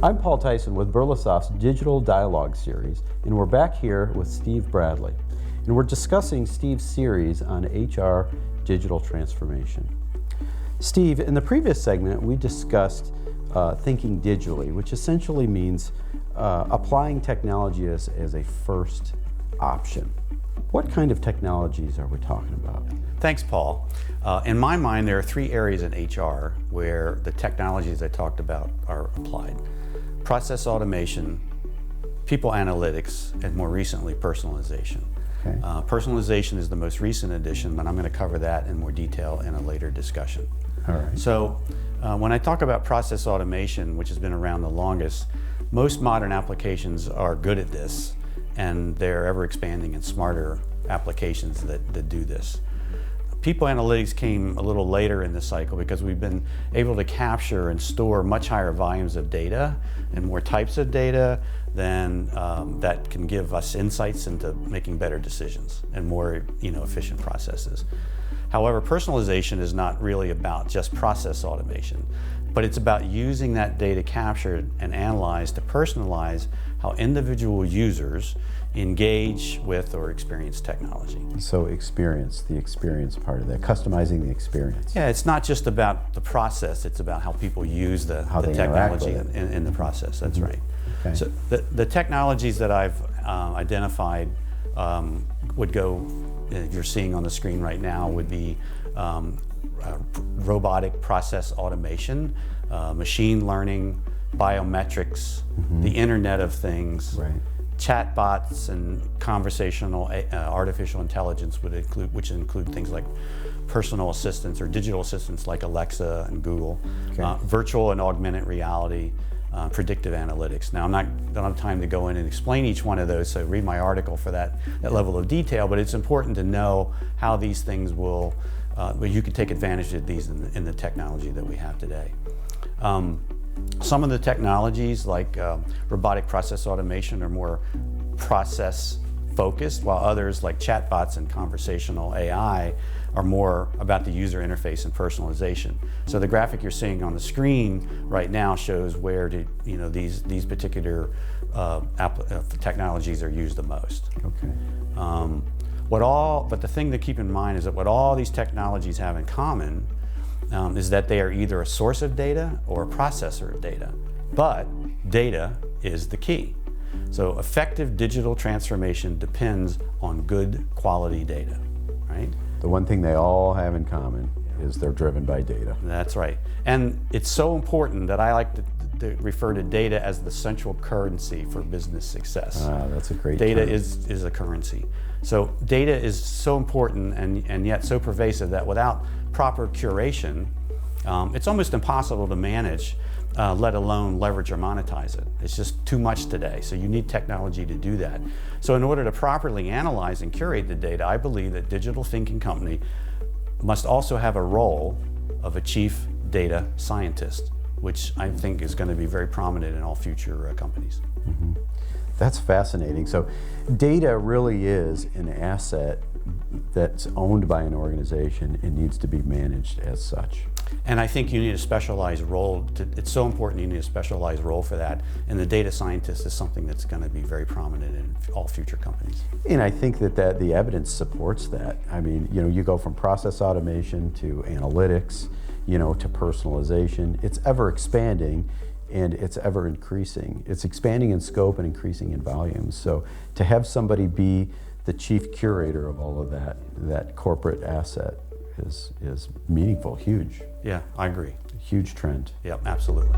I'm Paul Tyson with Burlesoft's Digital Dialogue Series, and we're back here with Steve Bradley. And we're discussing Steve's series on HR digital transformation. Steve, in the previous segment, we discussed thinking digitally, which essentially means applying technology as a first option. What kind of technologies are we talking about? Thanks, Paul. In my mind, there are three areas in HR where the technologies I talked about are applied. Process automation, people analytics, and more recently, personalization. Okay. Personalization is the most recent addition, but I'm going to cover that in more detail in a later discussion. All right. So when I talk about process automation, which has been around the longest, most modern applications are good at this, and they're ever expanding and smarter applications that do this. People analytics came a little later in the cycle because we've been able to capture and store much higher volumes of data and more types of data than that can give us insights into making better decisions and more efficient processes. However, personalization is not really about just process automation, but it's about using that data captured and analyzed to personalize how individual users engage with or experience technology. So the experience part of that, customizing the experience. Yeah, it's not just about the process, it's about how people use the technology in the process, that's right. Okay. So the technologies that I've identified would go, you're seeing on the screen right now, would be robotic process automation, machine learning, biometrics, the Internet of Things, Right. chatbots, and conversational artificial intelligence which include things like personal assistants or digital assistants like Alexa and Google, Okay. Virtual and augmented reality, predictive analytics. Now, don't have time to go in and explain each one of those, so read my article for that level of detail, but it's important to know how these things will, you can take advantage of these in the technology that we have today. Some of the technologies like robotic process automation are more process focused, while others like chatbots and conversational AI are more about the user interface and personalization. So the graphic you're seeing on the screen right now shows where these particular technologies are used the most. Okay. But the thing to keep in mind is that what all these technologies have in common is that they are either a source of data or a processor of data. But data is the key. So effective digital transformation depends on good quality data, right? The one thing they all have in common is they're driven by data. That's right. And it's so important that I like to refer to data as the central currency for business success. That's a great Data term. is a currency. So data is so important and yet so pervasive that without proper curation, it's almost impossible to manage, let alone leverage or monetize it. It's just too much today, so you need technology to do that. So in order to properly analyze and curate the data, I believe that digital thinking company must also have a role of a chief data scientist, which I think is going to be very prominent in all future companies. Mm-hmm. That's fascinating. So data really is an asset that's owned by an organization and needs to be managed as such. And I think you need a specialized role. It's so important you need a specialized role for that. And the data scientist is something that's going to be very prominent in all future companies. And I think that the evidence supports that. I mean, you go from process automation to analytics, to personalization. It's ever expanding and it's ever increasing. It's expanding in scope and increasing in volume. So to have somebody be the chief curator of all of that corporate asset is meaningful, huge. Yeah, I agree. Huge trend. Yeah, absolutely.